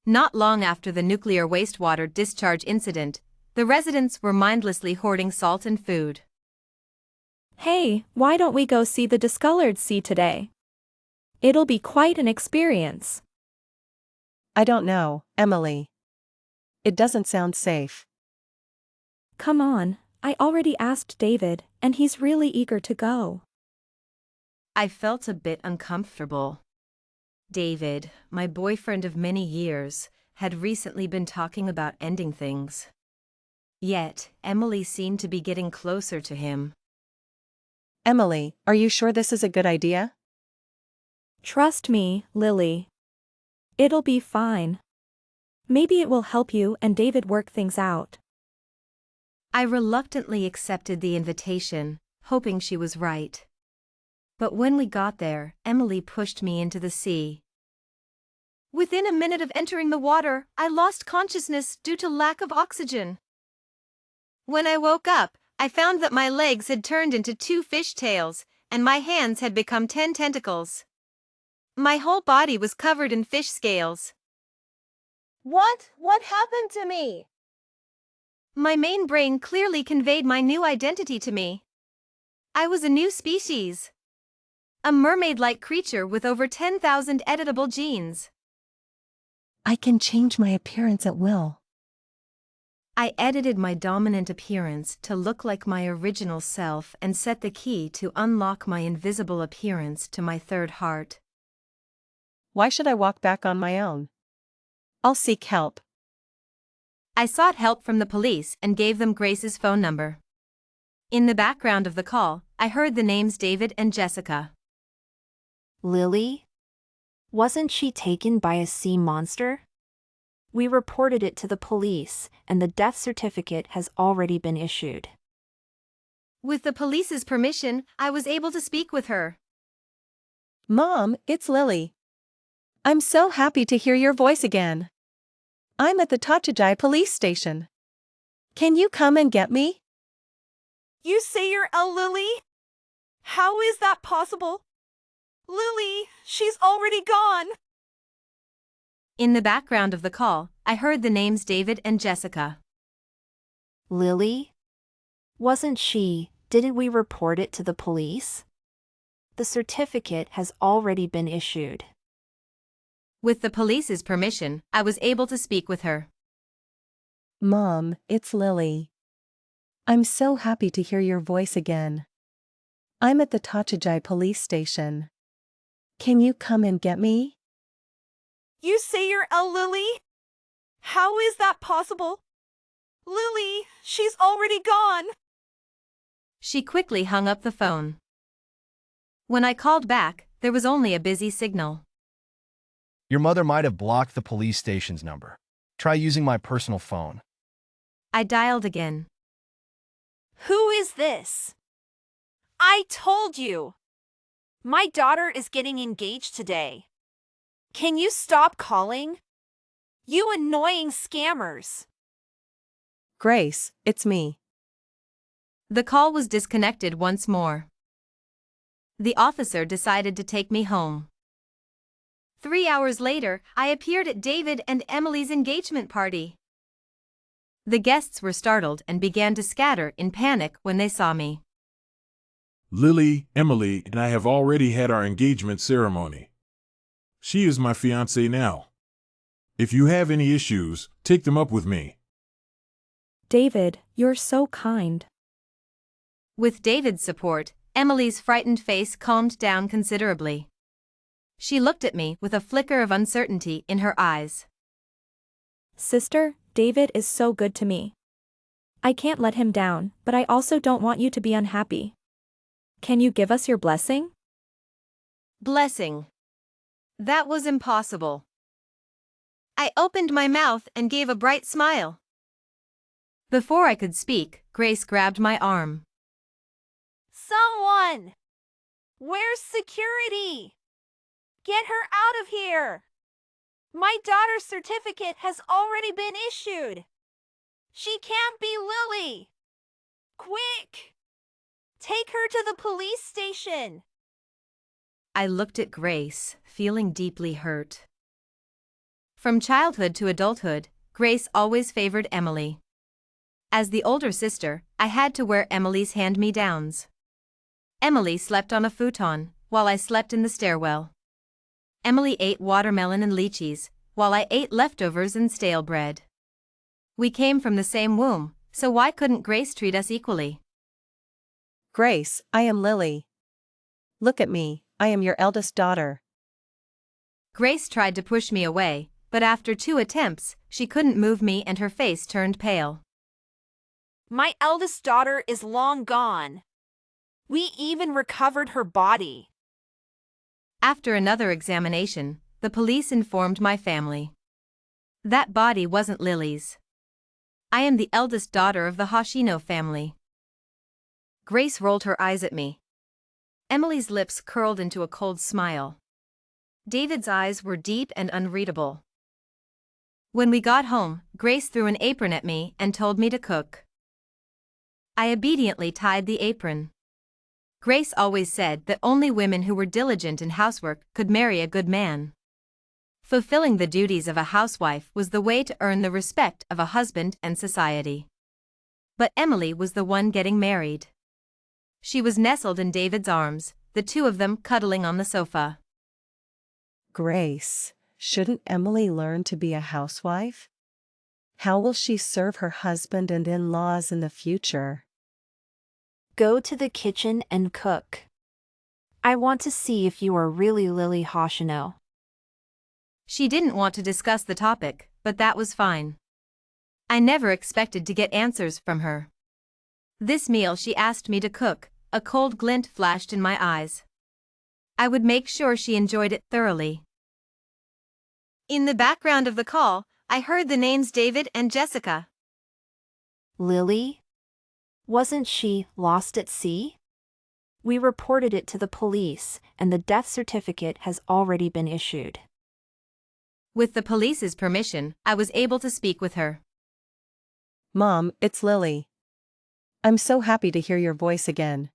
Not long after the nuclear wastewater discharge incident, the residents were mindlessly hoarding salt and food. Hey, why don't we go see the discolored sea today? It'll be quite an experience. I don't know, Emily. It doesn't sound safe. Come on, I already asked David, and he's really eager to go. I felt a bit uncomfortable. David, my boyfriend of many years, had recently been talking about ending things. Yet, Emily seemed to be getting closer to him. Emily, are you sure this is a good idea? Trust me, Lily. It'll be fine. Maybe it will help you and David work things out. I reluctantly accepted the invitation, hoping she was right. But when we got there, Emily pushed me into the sea. Within a minute of entering the water, I lost consciousness due to lack of oxygen. When I woke up, I found that my legs had turned into 2 fish tails, and my hands had become 10 tentacles. My whole body was covered in fish scales. What happened to me? My main brain clearly conveyed my new identity to me. I was a new species. A mermaid-like creature with over 10,000 editable genes. I can change my appearance at will. I edited my dominant appearance to look like my original self and set the key to unlock my invisible appearance to my third heart. Why should I walk back on my own? I'll seek help. I sought help from the police and gave them Grace's phone number. In the background of the call, I heard the names David and Jessica. Lily? Wasn't she taken by a sea monster? We reported it to the police, and the death certificate has already been issued. With the police's permission, I was able to speak with her. Mom, it's Lily. I'm so happy to hear your voice again. I'm at the Tachijai police station. Can you come and get me? You say you're Lily? How is that possible? Lily, she's already gone. In the background of the call, I heard the names David and Jessica. Lily? Wasn't she? Didn't we report it to the police? The certificate has already been issued. With the police's permission, I was able to speak with her. Mom, it's Lily. I'm so happy to hear your voice again. I'm at the Tachijai police station. Can you come and get me? You say you're Lily? How is that possible? Lily, she's already gone. She quickly hung up the phone. When I called back, there was only a busy signal. Your mother might have blocked the police station's number. Try using my personal phone. I dialed again. Who is this? I told you. My daughter is getting engaged today. Can you stop calling? You annoying scammers. Grace, it's me. The call was disconnected once more. The officer decided to take me home. 3 hours later, I appeared at David and Emily's engagement party. The guests were startled and began to scatter in panic when they saw me. Lily, Emily, and I have already had our engagement ceremony. She is my fiancé now. If you have any issues, take them up with me. David, you're so kind. With David's support, Emily's frightened face calmed down considerably. She looked at me with a flicker of uncertainty in her eyes. Sister, David is so good to me. I can't let him down, but I also don't want you to be unhappy. Can you give us your blessing? Blessing. That was impossible. I opened my mouth and gave a bright smile. Before I could speak, Grace grabbed my arm. Someone! Where's security? Get her out of here! My daughter's certificate has already been issued. She can't be Lily. Quick! Take her to the police station. I looked at Grace, feeling deeply hurt. From childhood to adulthood, Grace always favored Emily. As the older sister, I had to wear Emily's hand-me-downs. Emily slept on a futon, while I slept in the stairwell. Emily ate watermelon and lychees, while I ate leftovers and stale bread. We came from the same womb, so why couldn't Grace treat us equally? Grace, I am Lily. Look at me, I am your eldest daughter. Grace tried to push me away, but after 2 attempts, she couldn't move me and her face turned pale. My eldest daughter is long gone. We even recovered her body. After another examination, the police informed my family. That body wasn't Lily's. I am the eldest daughter of the Hoshino family. Grace rolled her eyes at me. Emily's lips curled into a cold smile. David's eyes were deep and unreadable. When we got home, Grace threw an apron at me and told me to cook. I obediently tied the apron. Grace always said that only women who were diligent in housework could marry a good man. Fulfilling the duties of a housewife was the way to earn the respect of a husband and society. But Emily was the one getting married. She was nestled in David's arms, the two of them cuddling on the sofa. Grace, shouldn't Emily learn to be a housewife? How will she serve her husband and in-laws in the future? Go to the kitchen and cook. I want to see if you are really Lily Hoshino. She didn't want to discuss the topic, but that was fine. I never expected to get answers from her. This meal she asked me to cook, a cold glint flashed in my eyes. I would make sure she enjoyed it thoroughly. In the background of the call, I heard the names David and Jessica. Lily? Wasn't she lost at sea? We reported it to the police, and the death certificate has already been issued. With the police's permission, I was able to speak with her. Mom, it's Lily. I'm so happy to hear your voice again.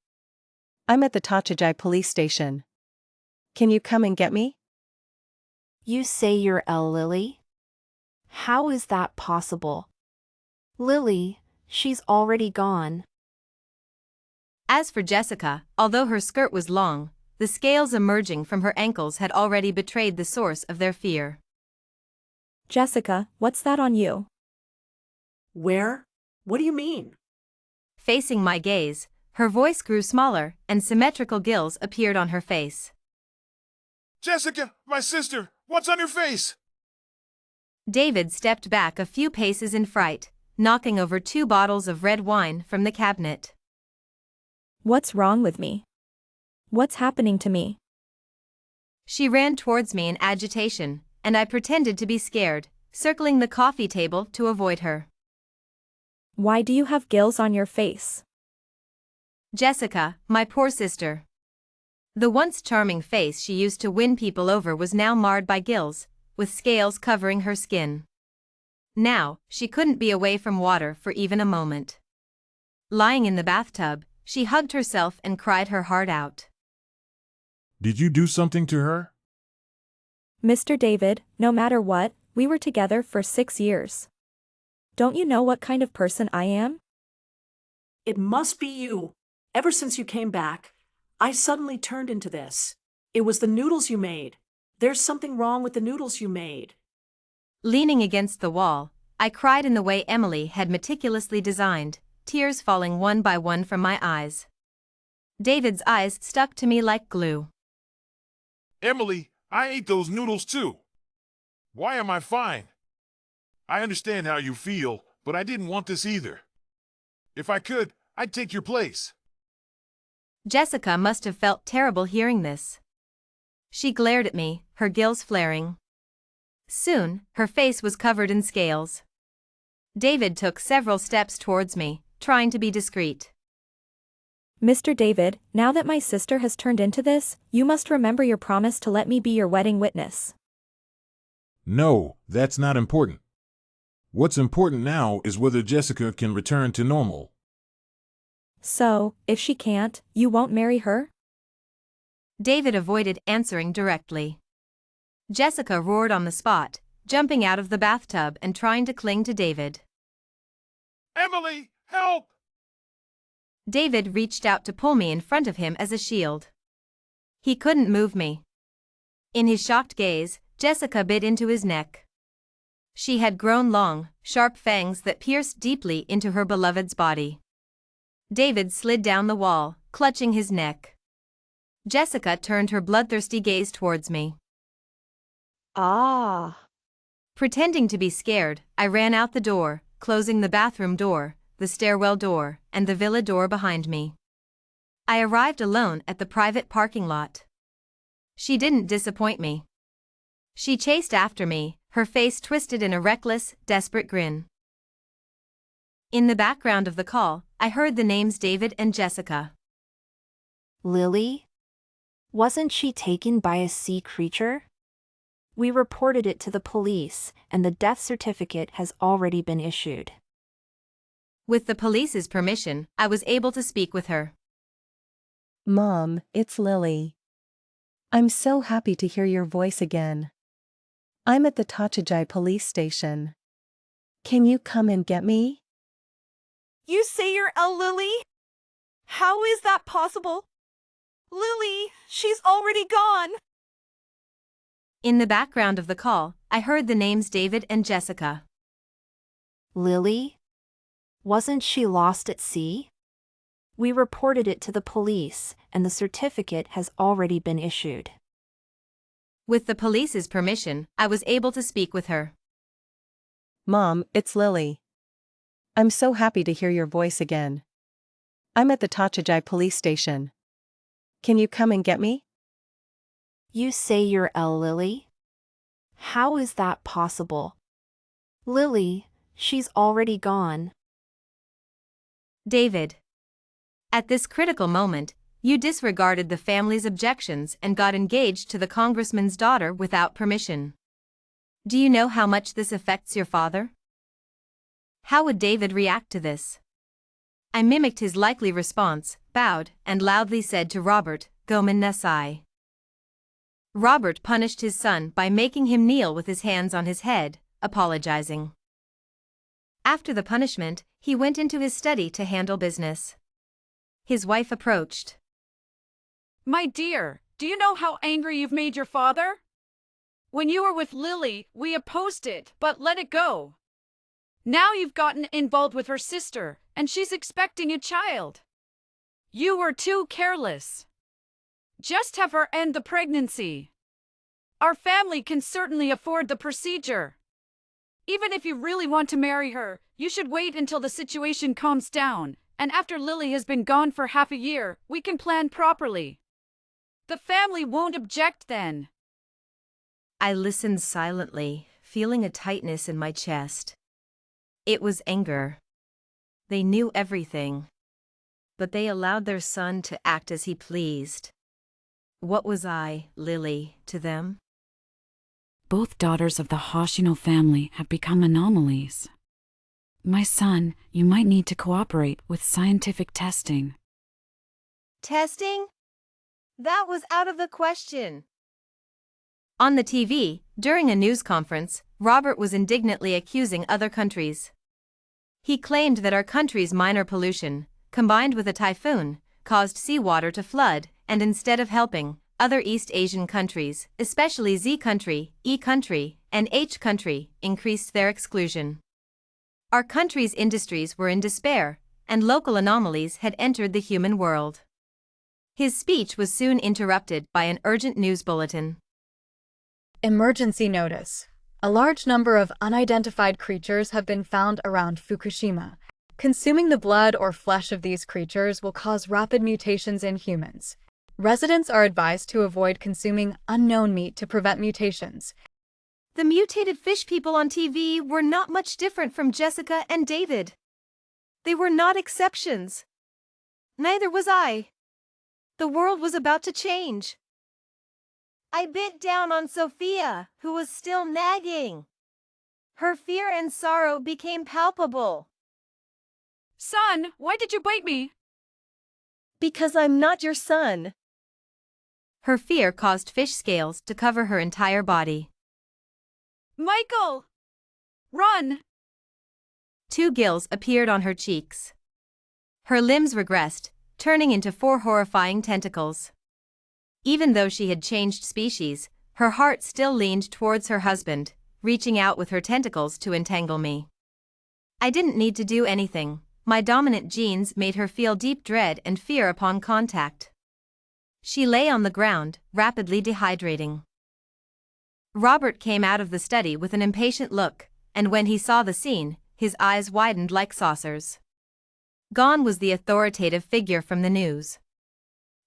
I'm at the Tachijai police station. Can you come and get me? You say you're Lily? How is that possible? Lily, she's already gone. As for Jessica, although her skirt was long, the scales emerging from her ankles had already betrayed the source of their fear. Jessica, what's that on you? Where? What do you mean? Facing my gaze, her voice grew smaller and symmetrical gills appeared on her face. Jessica, my sister, what's on your face? David stepped back a few paces in fright, knocking over 2 bottles of red wine from the cabinet. What's wrong with me? What's happening to me? She ran towards me in agitation, and I pretended to be scared, circling the coffee table to avoid her. Why do you have gills on your face? Jessica, my poor sister. The once charming face she used to win people over was now marred by gills, with scales covering her skin. Now, she couldn't be away from water for even a moment. Lying in the bathtub, she hugged herself and cried her heart out. Did you do something to her? Mr. David, no matter what, we were together for 6 years. Don't you know what kind of person I am? It must be you. Ever since you came back, I suddenly turned into this. It was the noodles you made. There's something wrong with the noodles you made. Leaning against the wall, I cried in the way Emily had meticulously designed, tears falling one by one from my eyes. David's eyes stuck to me like glue. Emily, I ate those noodles too. Why am I fine? I understand how you feel, but I didn't want this either. If I could, I'd take your place. Jessica must have felt terrible hearing this. She glared at me, her gills flaring. Soon, her face was covered in scales. David took several steps towards me, trying to be discreet. Mr. David, now that my sister has turned into this, you must remember your promise to let me be your wedding witness. No, that's not important. What's important now is whether Jessica can return to normal. So, if she can't, you won't marry her? David avoided answering directly. Jessica roared on the spot, jumping out of the bathtub and trying to cling to David. Emily, help! David reached out to pull me in front of him as a shield. He couldn't move me. In his shocked gaze, Jessica bit into his neck. She had grown long, sharp fangs that pierced deeply into her beloved's body. David slid down the wall, clutching his neck. Jessica turned her bloodthirsty gaze towards me. Ah. Pretending to be scared, I ran out the door, closing the bathroom door, the stairwell door, and the villa door behind me. I arrived alone at the private parking lot. She didn't disappoint me. She chased after me, her face twisted in a reckless, desperate grin. In the background of the call, I heard the names David and Jessica. Lily? Wasn't she taken by a sea creature? We reported it to the police, and the death certificate has already been issued. With the police's permission, I was able to speak with her. Mom, it's Lily. I'm so happy to hear your voice again. I'm at the Tachijai police station. Can you come and get me? You say you're a Lily? How is that possible? Lily, she's already gone. In the background of the call, I heard the names David and Jessica. Lily? Wasn't she lost at sea? We reported it to the police, and the certificate has already been issued. With the police's permission, I was able to speak with her. Mom, it's Lily. I'm so happy to hear your voice again. I'm at the Tachijai police station. Can you come and get me? You say you're a Lily? How is that possible? Lily, she's already gone. David. At this critical moment, you disregarded the family's objections and got engaged to the congressman's daughter without permission. Do you know how much this affects your father? How would David react to this? I mimicked his likely response, bowed, and loudly said to Robert, "Gomen Nasai." Robert punished his son by making him kneel with his hands on his head, apologizing. After the punishment, he went into his study to handle business. His wife approached. My dear, do you know how angry you've made your father? When you were with Lily, we opposed it, but let it go. Now you've gotten involved with her sister, and she's expecting a child. You were too careless. Just have her end the pregnancy. Our family can certainly afford the procedure. Even if you really want to marry her, you should wait until the situation calms down, and after Lily has been gone for half a year, we can plan properly. The family won't object then. I listened silently, feeling a tightness in my chest. It was anger. They knew everything. But they allowed their son to act as he pleased. What was I, Lily, to them? Both daughters of the Hoshino family have become anomalies. My son, you might need to cooperate with scientific testing. Testing? That was out of the question. On the TV, during a news conference, Robert was indignantly accusing other countries. He claimed that our country's minor pollution, combined with a typhoon, caused seawater to flood, and instead of helping, other East Asian countries, especially Z country, E country, and H country, increased their exclusion. Our country's industries were in despair, and local anomalies had entered the human world. His speech was soon interrupted by an urgent news bulletin. Emergency notice. A large number of unidentified creatures have been found around Fukushima. Consuming the blood or flesh of these creatures will cause rapid mutations in humans. Residents are advised to avoid consuming unknown meat to prevent mutations. The mutated fish people on TV were not much different from Jessica and David. They were not exceptions. Neither was I. The world was about to change. I bit down on Sophia, who was still nagging. Her fear and sorrow became palpable. Son, why did you bite me? Because I'm not your son. Her fear caused fish scales to cover her entire body. Michael! Run! Two gills appeared on her cheeks. Her limbs regressed, turning into 4 horrifying tentacles. Even though she had changed species, her heart still leaned towards her husband, reaching out with her tentacles to entangle me. I didn't need to do anything. My dominant genes made her feel deep dread and fear upon contact. She lay on the ground, rapidly dehydrating. Robert came out of the study with an impatient look, and when he saw the scene, his eyes widened like saucers. Gone was the authoritative figure from the news.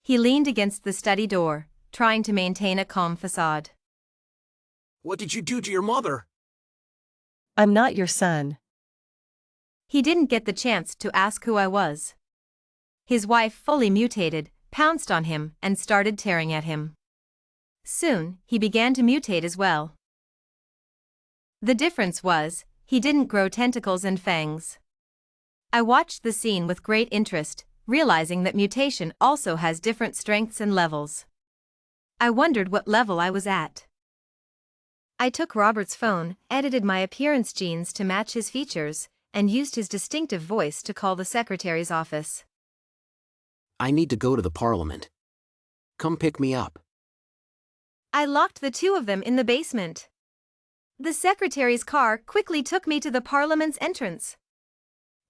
He leaned against the study door, trying to maintain a calm facade. What did you do to your mother? I'm not your son. He didn't get the chance to ask who I was. His wife, fully mutated, pounced on him and started tearing at him. Soon, he began to mutate as well. The difference was, he didn't grow tentacles and fangs. I watched the scene with great interest, realizing that mutation also has different strengths and levels. I wondered what level I was at. I took Robert's phone, edited my appearance genes to match his features, and used his distinctive voice to call the secretary's office. I need to go to the parliament. Come pick me up. I locked the two of them in the basement. The secretary's car quickly took me to the parliament's entrance.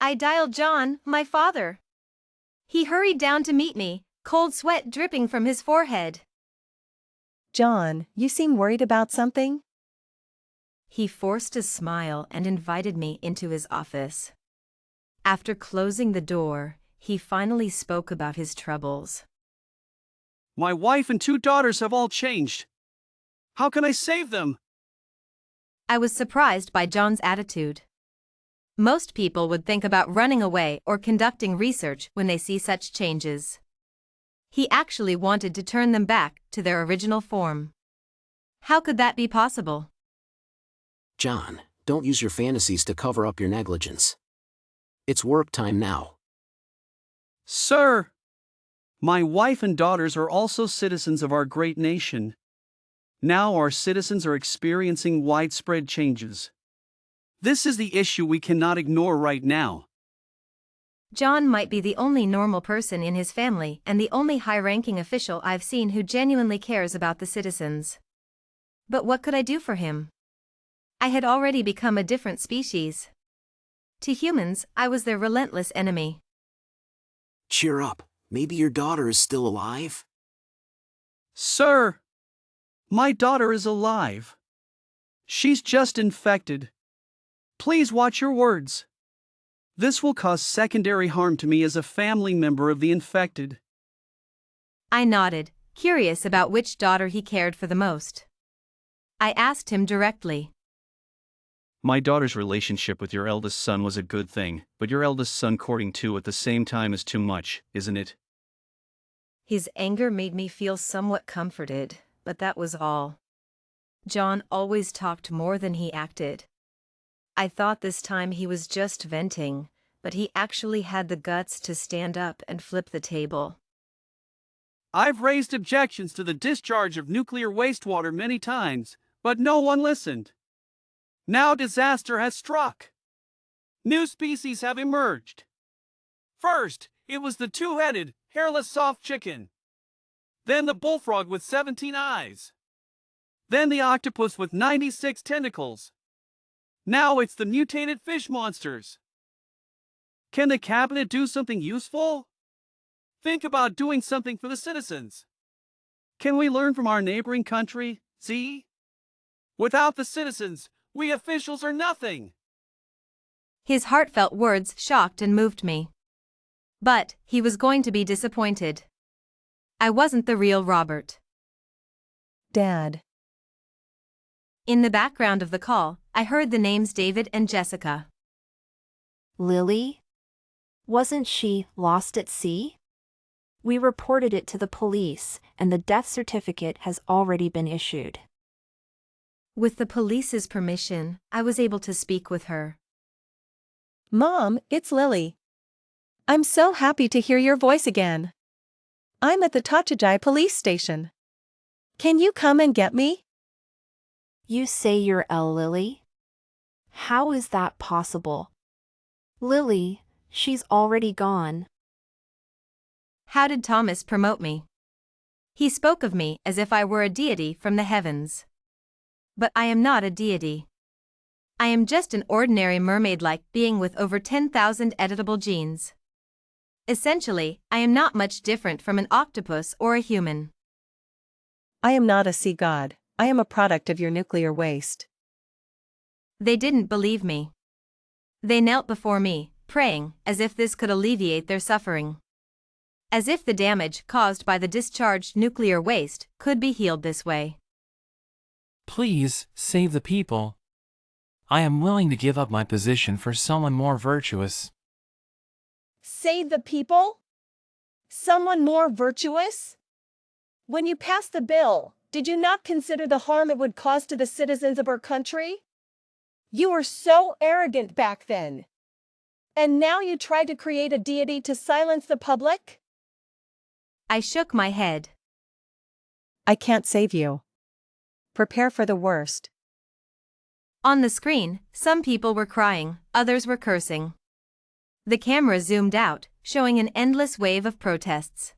I dialed John, my father. He hurried down to meet me, cold sweat dripping from his forehead. John, you seem worried about something? He forced a smile and invited me into his office. After closing the door, he finally spoke about his troubles. My wife and 2 daughters have all changed. How can I save them? I was surprised by John's attitude. Most people would think about running away or conducting research when they see such changes. He actually wanted to turn them back to their original form. How could that be possible? John, don't use your fantasies to cover up your negligence. It's work time now. Sir! My wife and daughters are also citizens of our great nation. Now our citizens are experiencing widespread changes. This is the issue we cannot ignore right now. John might be the only normal person in his family and the only high-ranking official I've seen who genuinely cares about the citizens. But what could I do for him? I had already become a different species. To humans, I was their relentless enemy. Cheer up. Maybe your daughter is still alive? Sir! My daughter is alive. She's just infected. Please watch your words. This will cause secondary harm to me as a family member of the infected. I nodded, curious about which daughter he cared for the most. I asked him directly. My daughter's relationship with your eldest son was a good thing, but your eldest son courting 2 at the same time is too much, isn't it? His anger made me feel somewhat comforted, but that was all. John always talked more than he acted. I thought this time he was just venting, but he actually had the guts to stand up and flip the table. I've raised objections to the discharge of nuclear wastewater many times, but no one listened. Now disaster has struck. New species have emerged. First, it was the 2-headed, hairless soft chicken. Then the bullfrog with 17 eyes. Then the octopus with 96 tentacles. Now it's the mutated fish monsters. Can the cabinet do something useful? Think about doing something for the citizens. Can we learn from our neighboring country, see? Without the citizens, we officials are nothing. His heartfelt words shocked and moved me. But he was going to be disappointed. I wasn't the real Robert. Dad. In the background of the call, I heard the names David and Jessica. Lily? Wasn't she lost at sea? We reported it to the police, and the death certificate has already been issued. With the police's permission, I was able to speak with her. Mom, it's Lily. I'm so happy to hear your voice again. I'm at the Tachijai police station. Can you come and get me? You say you're Lily? How is that possible? Lily, she's already gone. How did Thomas promote me? He spoke of me as if I were a deity from the heavens. But I am not a deity. I am just an ordinary mermaid-like being with over 10,000 editable genes. Essentially, I am not much different from an octopus or a human. I am not a sea god, I am a product of your nuclear waste. They didn't believe me. They knelt before me, praying, as if this could alleviate their suffering. As if the damage caused by the discharged nuclear waste could be healed this way. Please, save the people. I am willing to give up my position for someone more virtuous. Save the people? Someone more virtuous? When you passed the bill, did you not consider the harm it would cause to the citizens of our country? You were so arrogant back then. And now you try to create a deity to silence the public? I shook my head. I can't save you. Prepare for the worst. On the screen, some people were crying, others were cursing. The camera zoomed out, showing an endless wave of protests.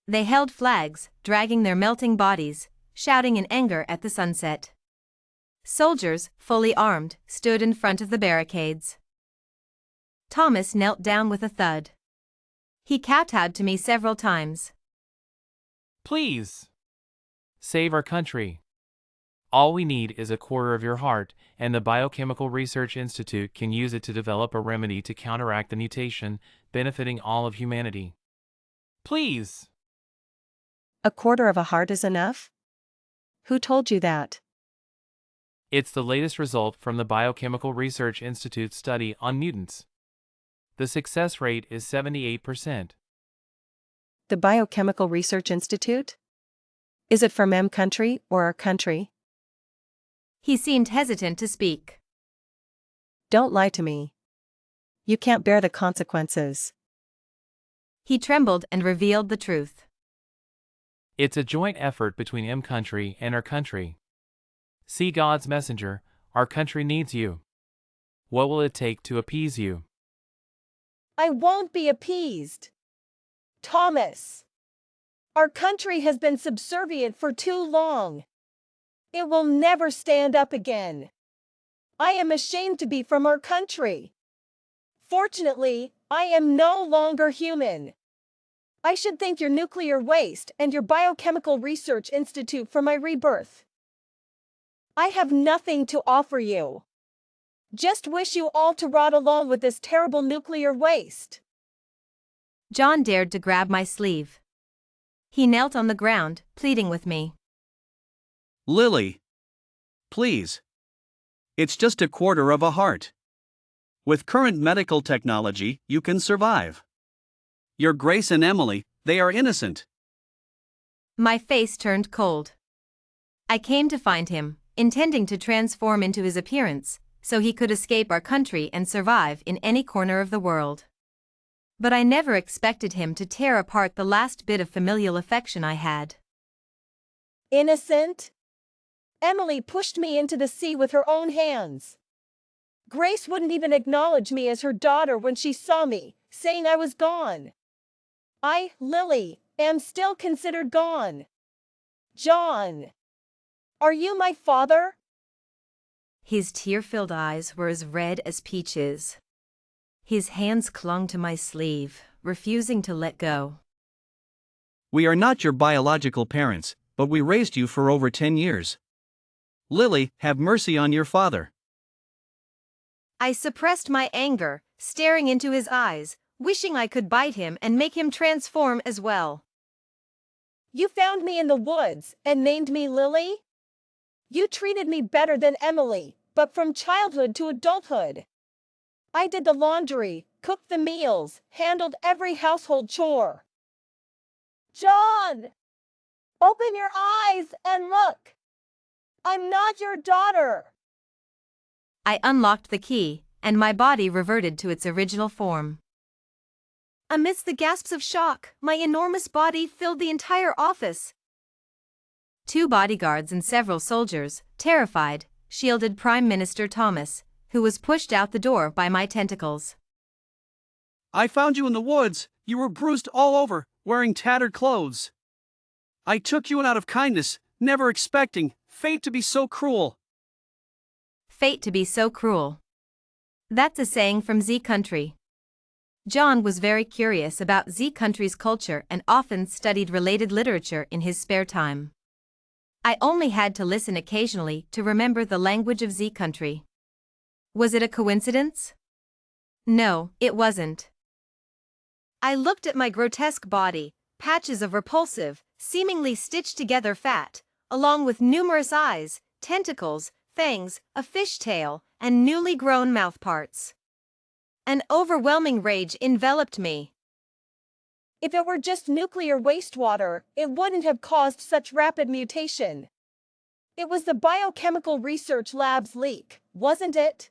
They held flags, dragging their melting bodies, shouting in anger at the sunset. Soldiers, fully armed, stood in front of the barricades. Thomas knelt down with a thud. He kowtowed to me several times. Please, save our country. All we need is a quarter of your heart, and the Biochemical Research Institute can use it to develop a remedy to counteract the mutation, benefiting all of humanity. Please. A quarter of a heart is enough? Who told you that? It's the latest result from the Biochemical Research Institute's study on mutants. The success rate is 78%. The Biochemical Research Institute? Is it from M country or our country? He seemed hesitant to speak. Don't lie to me. You can't bear the consequences. He trembled and revealed the truth. It's a joint effort between M country and our country. See God's messenger, our country needs you. What will it take to appease you? I won't be appeased. Thomas. Our country has been subservient for too long. It will never stand up again. I am ashamed to be from our country. Fortunately, I am no longer human. I should thank your nuclear waste and your Biochemical Research Institute for my rebirth. I have nothing to offer you. Just wish you all to rot along with this terrible nuclear waste. John dared to grab my sleeve. He knelt on the ground, pleading with me. Lily. Please. It's just a quarter of a heart. With current medical technology, you can survive. Your Grace and Emily, they are innocent. My face turned cold. I came to find him, intending to transform into his appearance, so he could escape our country and survive in any corner of the world. But I never expected him to tear apart the last bit of familial affection I had. Innocent? Emily pushed me into the sea with her own hands. Grace wouldn't even acknowledge me as her daughter when she saw me, saying I was gone. I, Lily, am still considered gone. John. Are you my father? His tear-filled eyes were as red as peaches. His hands clung to my sleeve, refusing to let go. We are not your biological parents, but we raised you for over 10 years. Lily, have mercy on your father. I suppressed my anger, staring into his eyes, wishing I could bite him and make him transform as well. You found me in the woods and named me Lily? You treated me better than Emily, but from childhood to adulthood. I did the laundry, cooked the meals, handled every household chore. John! Open your eyes and look! I'm not your daughter! I unlocked the key, and my body reverted to its original form. Amidst the gasps of shock, my enormous body filled the entire office. 2 bodyguards and several soldiers, terrified, shielded Prime Minister Thomas, who was pushed out the door by my tentacles. I found you in the woods. You were bruised all over, wearing tattered clothes. I took you in out of kindness, never expecting fate to be so cruel. Fate to be so cruel. That's a saying from Z country. John was very curious about Z country's culture and often studied related literature in his spare time. I only had to listen occasionally to remember the language of Z country. Was it a coincidence? No, it wasn't. I looked at my grotesque body, patches of repulsive, seemingly stitched together fat, along with numerous eyes, tentacles, fangs, a fishtail, and newly grown mouthparts. An overwhelming rage enveloped me. If it were just nuclear wastewater, it wouldn't have caused such rapid mutation. It was the biochemical research lab's leak, wasn't it?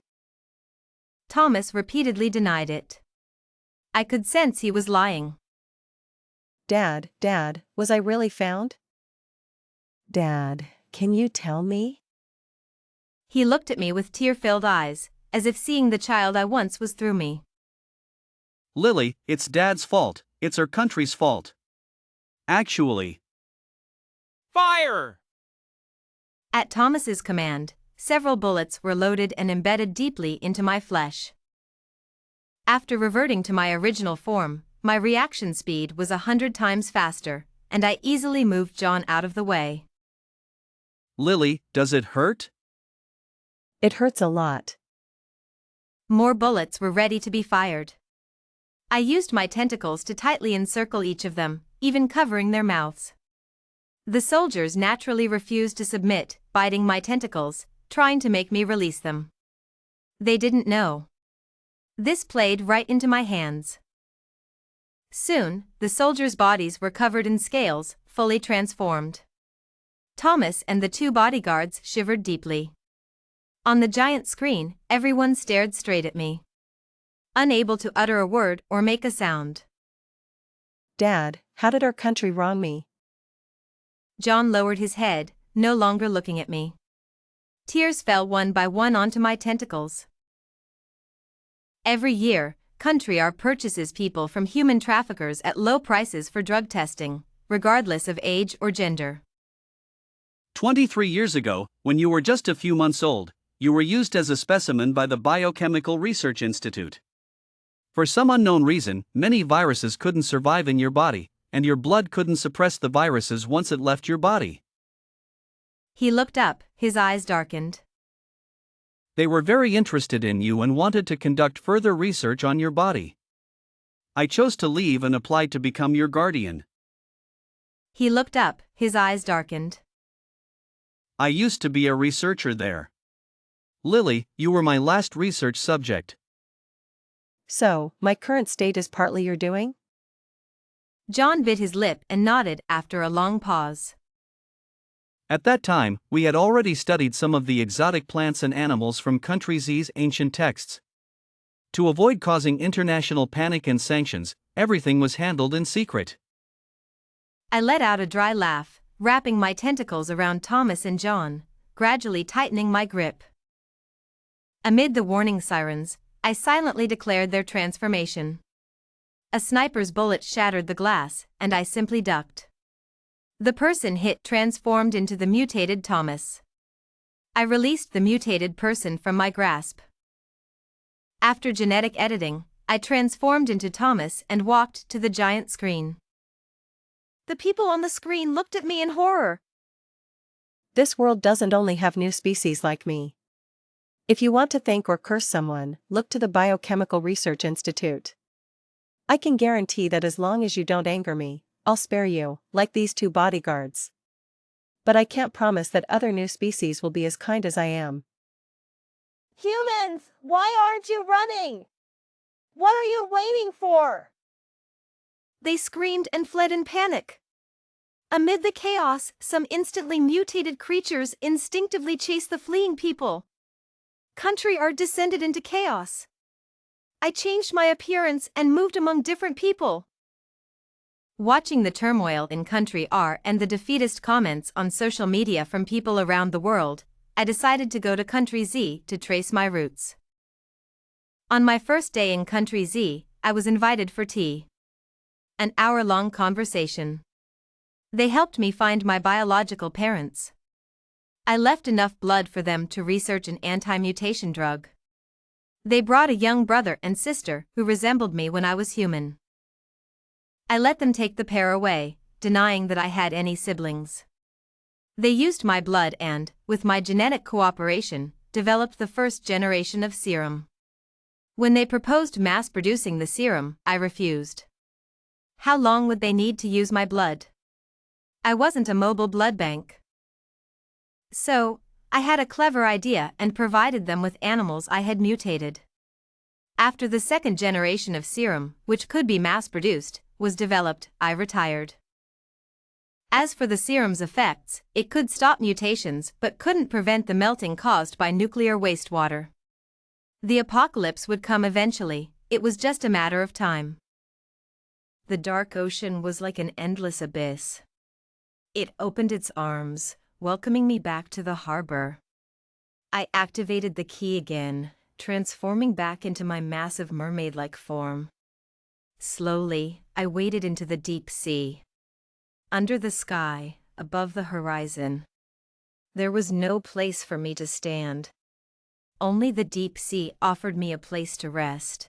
Thomas repeatedly denied it. I could sense he was lying. Dad, was I really found? Dad, can you tell me? He looked at me with tear-filled eyes, as if seeing the child I once was through me. Lily, it's Dad's fault. It's our country's fault. Actually. Fire! At Thomas's command, several bullets were loaded and embedded deeply into my flesh. After reverting to my original form, my reaction speed was 100 times faster, and I easily moved John out of the way. Lily, does it hurt? It hurts a lot. More bullets were ready to be fired. I used my tentacles to tightly encircle each of them, even covering their mouths. The soldiers naturally refused to submit, biting my tentacles, trying to make me release them. They didn't know. This played right into my hands. Soon, the soldiers' bodies were covered in scales, fully transformed. Thomas and the 2 bodyguards shivered deeply. On the giant screen, everyone stared straight at me, unable to utter a word or make a sound. Dad, how did our country wrong me? John lowered his head, no longer looking at me. Tears fell one by one onto my tentacles. Every year, Country R purchases people from human traffickers at low prices for drug testing, regardless of age or gender. 23 years ago, when you were just a few months old, you were used as a specimen by the Biochemical Research Institute. For some unknown reason, many viruses couldn't survive in your body, and your blood couldn't suppress the viruses once it left your body. He looked up, his eyes darkened. They were very interested in you and wanted to conduct further research on your body. I chose to leave and applied to become your guardian. He looked up, his eyes darkened. I used to be a researcher there. Lily, you were my last research subject. So, my current state is partly your doing? John bit his lip and nodded after a long pause. At that time, we had already studied some of the exotic plants and animals from Country Z's ancient texts. To avoid causing international panic and sanctions, everything was handled in secret. I let out a dry laugh, wrapping my tentacles around Thomas and John, gradually tightening my grip. Amid the warning sirens, I silently declared their transformation. A sniper's bullet shattered the glass, and I simply ducked. The person hit transformed into the mutated Thomas. I released the mutated person from my grasp. After genetic editing, I transformed into Thomas and walked to the giant screen. The people on the screen looked at me in horror. This world doesn't only have new species like me. If you want to thank or curse someone, look to the Biochemical Research Institute. I can guarantee that as long as you don't anger me, I'll spare you, like these 2 bodyguards. But I can't promise that other new species will be as kind as I am. Humans, why aren't you running? What are you waiting for? They screamed and fled in panic. Amid the chaos, some instantly mutated creatures instinctively chased the fleeing people. Country R descended into chaos. I changed my appearance and moved among different people. Watching the turmoil in country R and the defeatist comments on social media from people around the world, I decided to go to country Z to trace my roots. On my first day in country Z, I was invited for tea. An hour-long conversation. They helped me find my biological parents. I left enough blood for them to research an anti-mutation drug. They brought a young brother and sister who resembled me when I was human. I let them take the pair away, denying that I had any siblings. They used my blood and, with my genetic cooperation, developed the first generation of serum. When they proposed mass-producing the serum, I refused. How long would they need to use my blood? I wasn't a mobile blood bank. So, I had a clever idea and provided them with animals I had mutated. After the second generation of serum, which could be mass-produced, was developed, I retired. As for the serum's effects, it could stop mutations but couldn't prevent the melting caused by nuclear wastewater. The apocalypse would come eventually, it was just a matter of time. The dark ocean was like an endless abyss. It opened its arms, welcoming me back to the harbor. I activated the key again, transforming back into my massive mermaid-like form. Slowly, I waded into the deep sea. Under the sky, above the horizon. There was no place for me to stand. Only the deep sea offered me a place to rest.